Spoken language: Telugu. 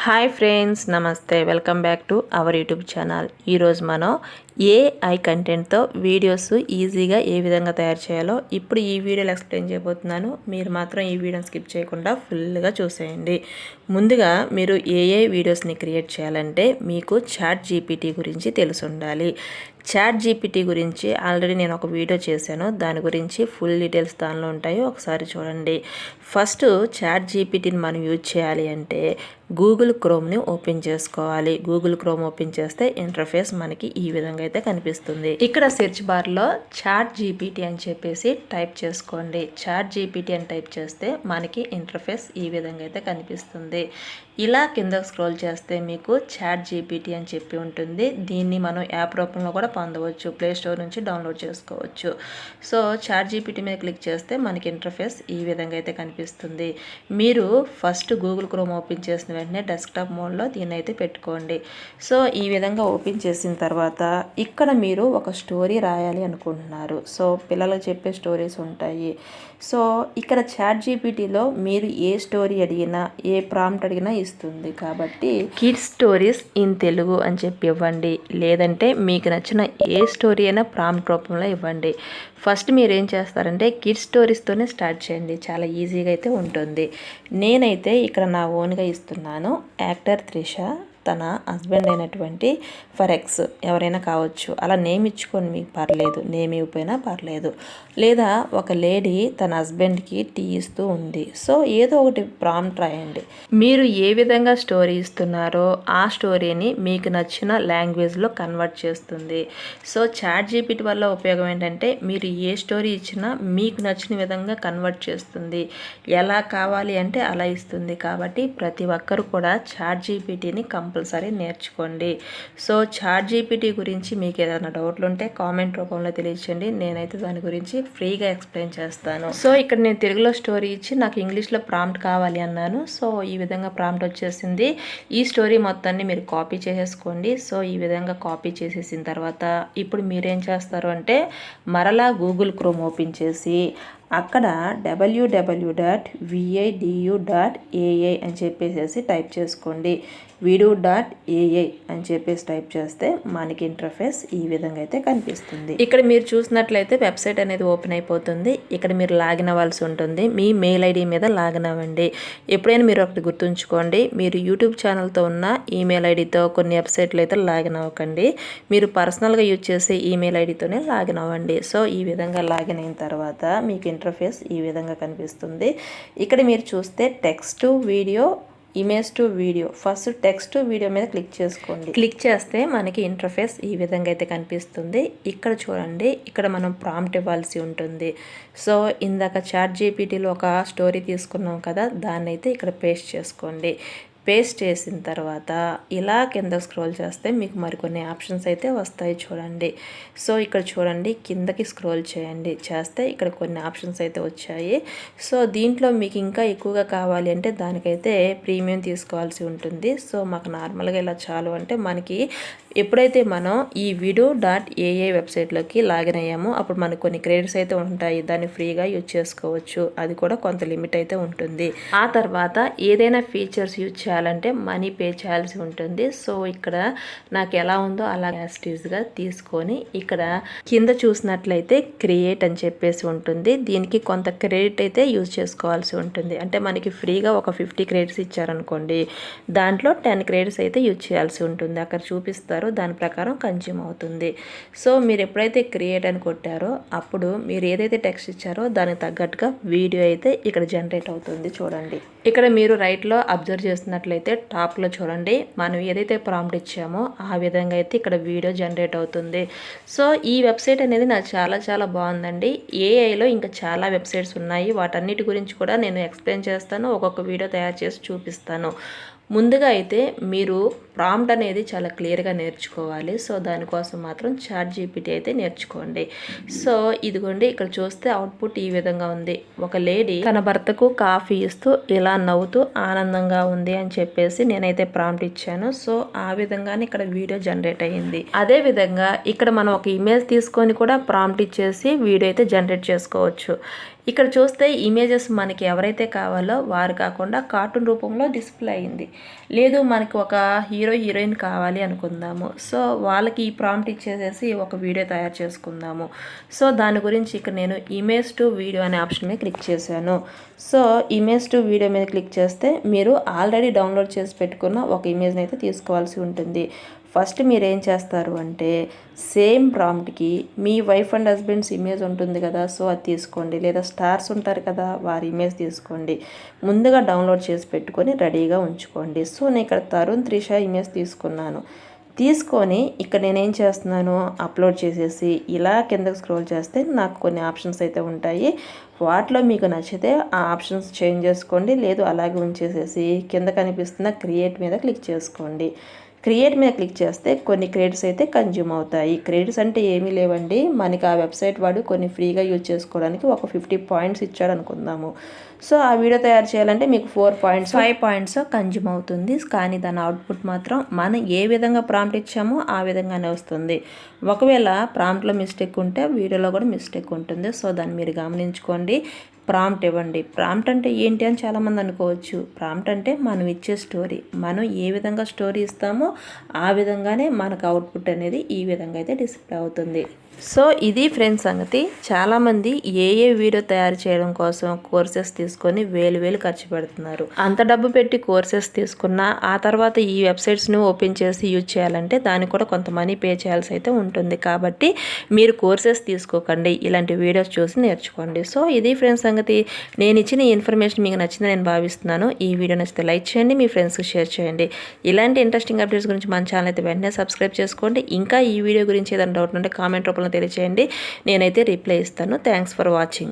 హాయ్ ఫ్రెండ్స్, నమస్తే. Welcome back to our YouTube channel. ఈరోజు మనం ఏఐ కంటెంట్తో వీడియోస్ ఈజీగా ఏ విధంగా తయారు చేయాలో ఇప్పుడు ఈ వీడియోలో ఎక్స్ప్లెయిన్ చేయబోతున్నాను. మీరు మాత్రం ఈ వీడియోని స్కిప్ చేయకుండా ఫుల్గా చూసేయండి. ముందుగా మీరు ఏఐ వీడియోస్ని క్రియేట్ చేయాలంటే మీకు చాట్ జీపీటీ గురించి తెలిసి ఉండాలి. చాట్ జీపీటీ గురించి ఆల్రెడీ నేను ఒక వీడియో చేశాను. దాని గురించి ఫుల్ డీటెయిల్స్ దానిలో ఉంటాయి, ఒకసారి చూడండి. ఫస్ట్ చాట్ జీపీటీని మనం యూజ్ చేయాలి అంటే గూగుల్ క్రోమ్ని ఓపెన్ చేసుకోవాలి. గూగుల్ క్రోమ్ ఓపెన్ చేస్తే ఇంటర్ఫేస్ మనకి ఈ విధంగా అయితే కనిపిస్తుంది. ఇక్కడ సెర్చ్ బార్లో చాట్ జీపీటీ అని చెప్పేసి టైప్ చేసుకోండి. చాట్ జీపీటీ అని టైప్ చేస్తే మనకి ఇంటర్ఫేస్ ఈ విధంగా అయితే కనిపిస్తుంది. ఇలా కింద స్క్రోల్ చేస్తే మీకు చాట్ జీపీటీ అని చెప్పి ఉంటుంది. దీన్ని మనం యాప్ రూపంలో కూడా పొందవచ్చు, ప్లే స్టోర్ నుంచి డౌన్లోడ్ చేసుకోవచ్చు. సో చాట్ జీపీటీ మీద క్లిక్ చేస్తే మనకి ఇంటర్ఫేస్ ఈ విధంగా అయితే కనిపిస్తుంది. మీరు ఫస్ట్ గూగుల్ క్రోమ్ ఓపెన్ చేసిన వెంటనే డెస్క్టాప్ మోడ్లో దీన్ని అయితే పెట్టుకోండి. సో ఈ విధంగా ఓపెన్ చేసిన తర్వాత ఇక్కడ మీరు ఒక స్టోరీ రాయాలి అనుకుంటున్నారు. సో పిల్లలకు చెప్పే స్టోరీస్ ఉంటాయి. సో ఇక్కడ చాట్ జీపీటీలో మీరు ఏ స్టోరీ అడిగినా, ఏ ప్రాంప్ట్ అడిగినా ఇస్తుంది. కాబట్టి కిడ్స్ స్టోరీస్ ఇన్ తెలుగు అని చెప్పి ఇవ్వండి, లేదంటే మీకు నచ్చిన ఏ స్టోరీ అయినా ప్రాంప్ట్ రూపంలో ఇవ్వండి. ఫస్ట్ మీరు ఏం చేస్తారంటే కిడ్స్ స్టోరీస్తోనే స్టార్ట్ చేయండి, చాలా ఈజీగా అయితే ఉంటుంది. నేనైతే ఇక్కడ నా ఓన్గా ఇస్తున్నాను. యాక్టర్ త్రిష, తన హస్బెండ్ అయినటువంటి ఫరెక్స్, ఎవరైనా కావచ్చు. అలా నేమ్ ఇచ్చుకొని మీకు పర్లేదు, నేమ్ ఇవ్వకపోయినా పర్లేదు. లేదా ఒక లేడీ తన హస్బెండ్కి టీ ఇస్తూ ఉంది. సో ఏదో ఒకటి ప్రాంప్ట్ రాయండి. మీరు ఏ విధంగా స్టోరీ ఇస్తున్నారో ఆ స్టోరీని మీకు నచ్చిన లాంగ్వేజ్లో కన్వర్ట్ చేస్తుంది. సో చాట్ జీపీటీ వల్ల ఉపయోగం ఏంటంటే మీరు ఏ స్టోరీ ఇచ్చినా మీకు నచ్చిన విధంగా కన్వర్ట్ చేస్తుంది. ఎలా కావాలి అంటే అలా ఇస్తుంది. కాబట్టి ప్రతి ఒక్కరు కూడా చాట్ జీపీటీని కంపల్సరీ నేర్చుకోండి. సో చాట్ జీపీటీ గురించి మీకు ఏదైనా డౌట్లు ఉంటే కామెంట్ రూపంలో తెలియచేయండి. నేనైతే దాని గురించి ఫ్రీగా ఎక్స్ప్లెయిన్ చేస్తాను. సో ఇక్కడ నేను తెలుగులో స్టోరీ ఇచ్చి నాకు ఇంగ్లీష్లో ప్రాంప్ట్ కావాలి అన్నాను. సో ఈ విధంగా ప్రాంప్ట్ వచ్చేసింది. ఈ స్టోరీ మొత్తాన్ని మీరు కాపీ చేసేసుకోండి. సో ఈ విధంగా కాపీ చేసేసిన తర్వాత ఇప్పుడు మీరేం చేస్తారు అంటే మరలా గూగుల్ క్రోమ్ ఓపెన్ చేసి అక్కడ www.vidu.ai అని చెప్పేసి టైప్ చేసుకోండి. vidu.ai అని చెప్పేసి టైప్ చేస్తే మనకి ఇంటర్ఫేస్ ఈ విధంగా అయితే కనిపిస్తుంది. ఇక్కడ మీరు చూసినట్లయితే వెబ్సైట్ అనేది ఓపెన్ అయిపోతుంది. ఇక్కడ మీరు లాగిన్ అవ్వాల్సి ఉంటుంది. మీ మెయిల్ ఐడి మీద లాగిన్ అవ్వండి. ఎప్పుడైనా మీరు ఒకటి గుర్తుంచుకోండి, మీరు యూట్యూబ్ ఛానల్తో ఉన్న ఈమెయిల్ ఐడితో కొన్ని వెబ్సైట్లు అయితే లాగిన్ అవ్వకండి. మీరు పర్సనల్గా యూజ్ చేసే ఈమెయిల్ ఐడితోనే లాగిన్ అవ్వండి. సో ఈ విధంగా లాగిన్ అయిన తర్వాత మీకు ఇంటర్ఫేస్ ఈ విధంగా కనిపిస్తుంది. ఇక్కడ మీరు చూస్తే text to video, image to video. First text to video మీద క్లిక్ చేసుకోండి. క్లిక్ చేస్తే మనకి ఇంటర్ఫేస్ ఈ విధంగా అయితే కనిపిస్తుంది. ఇక్కడ చూడండి, ఇక్కడ మనం ప్రాంప్ట్ ఇవ్వాల్సి ఉంటుంది. సో ఇందాక చాట్ జీపీటీలో ఒక స్టోరీ తీసుకున్నాం కదా, దాన్ని అయితే ఇక్కడ పేస్ట్ చేసుకోండి. పేస్ట్ చేసిన తర్వాత ఇలా కింద స్క్రోల్ చేస్తే మీకు మరికొన్ని ఆప్షన్స్ అయితే వస్తాయి, చూడండి. సో ఇక్కడ చూడండి, కిందకి స్క్రోల్ చేయండి. చేస్తే ఇక్కడ కొన్ని ఆప్షన్స్ అయితే వచ్చాయి. సో దీంట్లో మీకు ఇంకా ఎక్కువగా కావాలి అంటే దానికైతే ప్రీమియం తీసుకోవాల్సి ఉంటుంది. సో మాకు నార్మల్గా ఇలా చాలు అంటే మనకి ఎప్పుడైతే మనం ఈ vidu.ai వెబ్సైట్లోకి లాగిన్ అయ్యామో అప్పుడు మనకు కొన్ని క్రెడిట్స్ అయితే ఉంటాయి. దాన్ని ఫ్రీగా యూజ్ చేసుకోవచ్చు. అది కూడా కొంత లిమిట్ అయితే ఉంటుంది. ఆ తర్వాత ఏదైనా ఫీచర్స్ యూజ్ చేయాలంటే మనీ పే చేయాల్సి ఉంటుంది. సో ఇక్కడ నాకు ఎలా ఉందో అలా యాస్టీస్గా తీసుకొని ఇక్కడ కింద చూసినట్లయితే క్రియేట్ అని చెప్పేసి ఉంటుంది. దీనికి కొంత క్రెడిట్ అయితే యూజ్ చేసుకోవాల్సి ఉంటుంది. అంటే మనకి ఫ్రీగా ఒక 50 క్రెడిట్స్ ఇచ్చారనుకోండి, దాంట్లో 10 క్రెడిట్స్ అయితే యూజ్ చేయాల్సి ఉంటుంది. అక్కడ చూపిస్తారు, దాని ప్రకారం కన్జ్యూమ్ అవుతుంది. సో మీరు ఎప్పుడైతే క్రియేట్ అని కొట్టారో అప్పుడు మీరు ఏదైతే టెక్స్ట్ ఇచ్చారో దానికి తగ్గట్టుగా వీడియో అయితే ఇక్కడ జనరేట్ అవుతుంది. చూడండి, ఇక్కడ మీరు రైట్లో అబ్జర్వ్ చేస్తున్నట్లయితే టాప్లో చూడండి, మనం ఏదైతే ప్రాంప్ట్ ఇచ్చామో ఆ విధంగా అయితే ఇక్కడ వీడియో జనరేట్ అవుతుంది. సో ఈ వెబ్సైట్ అనేది నాకు చాలా చాలా బాగుందండి. ఏఐలో ఇంకా చాలా వెబ్సైట్స్ ఉన్నాయి. వాటన్నిటి గురించి కూడా నేను ఎక్స్ప్లెయిన్ చేస్తాను, ఒక్కొక్క వీడియో తయారు చేసి చూపిస్తాను. ముందుగా అయితే మీరు ప్రాంప్ట్ అనేది చాలా క్లియర్గా నేర్చుకోవాలి. సో దానికోసం మాత్రం ChatGPT అయితే నేర్చుకోండి. సో ఇదిగోండి, ఇక్కడ చూస్తే అవుట్పుట్ ఈ విధంగా ఉంది. ఒక లేడీ తన భర్తకు కాఫీ ఇస్తూ ఇలా నవ్వుతూ ఆనందంగా ఉంది అని చెప్పేసి నేనైతే ప్రాంప్ట్ ఇచ్చాను. సో ఆ విధంగానే ఇక్కడ వీడియో జనరేట్ అయ్యింది. అదే విధంగా ఇక్కడ మనం ఒక ఇమేజ్ తీసుకొని కూడా ప్రాంప్ట్ ఇచ్చేసి వీడియో అయితే జనరేట్ చేసుకోవచ్చు. ఇక్కడ చూస్తే ఇమేజెస్ మనకి ఎవరైతే కావాలో వారు కాకుండా కార్టూన్ రూపంలో డిస్ప్లే అయింది. లేదు మనకి ఒక హీరో హీరోయిన్ కావాలి అనుకుందాము. సో వాళ్ళకి ఈ ప్రాంప్ట్ ఇచ్చేసేసి ఒక వీడియో తయారు చేసుకుందాము. సో దాని గురించి ఇక్కడ నేను ఇమేజ్ టు వీడియో అనే ఆప్షన్ మీద క్లిక్ చేశాను. సో ఇమేజ్ టు వీడియో మీద క్లిక్ చేస్తే మీరు ఆల్రెడీ డౌన్లోడ్ చేసి పెట్టుకున్న ఒక ఇమేజ్ని అయితే తీసుకోవాల్సి ఉంటుంది. ఫస్ట్ మీరు ఏం చేస్తారు అంటే సేమ్ ప్రాంప్ట్కి మీ వైఫ్ అండ్ హస్బెండ్స్ ఇమేజ్ ఉంటుంది కదా, సో అది తీసుకోండి. లేదా స్టార్స్ ఉంటారు కదా, వారి ఇమేజ్ తీసుకోండి. ముందుగా డౌన్లోడ్ చేసి పెట్టుకొని రెడీగా ఉంచుకోండి. సో నేను ఇక్కడ తరుణ్ త్రిష ఇమేజ్ తీసుకున్నాను. తీసుకొని ఇక్కడ నేనేం చేస్తున్నాను, అప్లోడ్ చేసేసి ఇలా కిందకు స్క్రోల్ చేస్తే నాకు కొన్ని ఆప్షన్స్ అయితే ఉంటాయి. వాటిలో మీకు నచ్చితే ఆ ఆప్షన్స్ చేంజ్ చేసుకోండి. లేదు అలాగే ఉంచేసేసి కింద కనిపిస్తున్న క్రియేట్ మీద క్లిక్ చేసుకోండి. క్రియేట్ మీద క్లిక్ చేస్తే కొన్ని క్రెడిట్స్ అయితే కన్జ్యూమ్ అవుతాయి. క్రెడిట్స్ అంటే ఏమీ లేవండి, మనకి ఆ వెబ్సైట్ వాడు కొన్ని ఫ్రీగా యూజ్ చేసుకోవడానికి ఒక 50 పాయింట్స్ ఇచ్చాడు అనుకుందాము. సో ఆ వీడియో తయారు చేయాలంటే మీకు 4 పాయింట్స్ 5 పాయింట్స్ కన్జ్యూమ్ అవుతుంది. కానీ దాని అవుట్పుట్ మాత్రం మనం ఏ విధంగా ప్రాంప్ట్ ఇచ్చామో ఆ విధంగానే వస్తుంది. ఒకవేళ ప్రాంప్ట్లో మిస్టేక్ ఉంటే వీడియోలో కూడా మిస్టేక్ ఉంటుంది. సో దాన్ని మీరు గమనించుకోండి. ప్రాంప్ట్ ఇవ్వండి. ప్రాంప్ట్ అంటే ఏంటి అని చాలామంది అనుకోవచ్చు. ప్రాంప్ట్ అంటే మనం ఇచ్చే స్టోరీ, మనం ఏ విధంగా స్టోరీ ఇస్తామో ఆ విధంగానే మనకు అవుట్పుట్ అనేది ఈ విధంగా అయితే డిస్ప్లే అవుతుంది. సో ఇది ఫ్రెండ్స్ సంగతి. చాలామంది ఏ వీడియో తయారు చేయడం కోసం కోర్సెస్ తీసుకొని వేలు ఖర్చు పెడుతున్నారు. అంత డబ్బు పెట్టి కోర్సెస్ తీసుకున్నా ఆ తర్వాత ఈ వెబ్సైట్స్ని ఓపెన్ చేసి యూజ్ చేయాలంటే దానికి కూడా కొంత మనీ పే చేయాల్సి అయితే ఉంటుంది. కాబట్టి మీరు కోర్సెస్ తీసుకోకండి, ఇలాంటి వీడియోస్ చూసి నేర్చుకోండి. సో ఇది ఫ్రెండ్స్ సంగతి. నేను ఇచ్చిన ఈ ఇన్ఫర్మేషన్ మీకు నచ్చిందని నేను భావిస్తున్నాను. ఈ వీడియో నచ్చితే లైక్ చేయండి, మీ ఫ్రెండ్స్కి షేర్ చేయండి. ఇలాంటి ఇంట్రెస్టింగ్ అప్డేట్స్ గురించి మన ఛానల్ అయితే వెంటనే సబ్స్క్రైబ్ చేసుకోండి. ఇంకా ఈ వీడియో గురించి ఏదైనా డౌట్ ఉంటే కామెంట్ రూపంలో తెలియజేయండి. నేనైతే రిప్లై ఇస్తాను. Thanks for watching.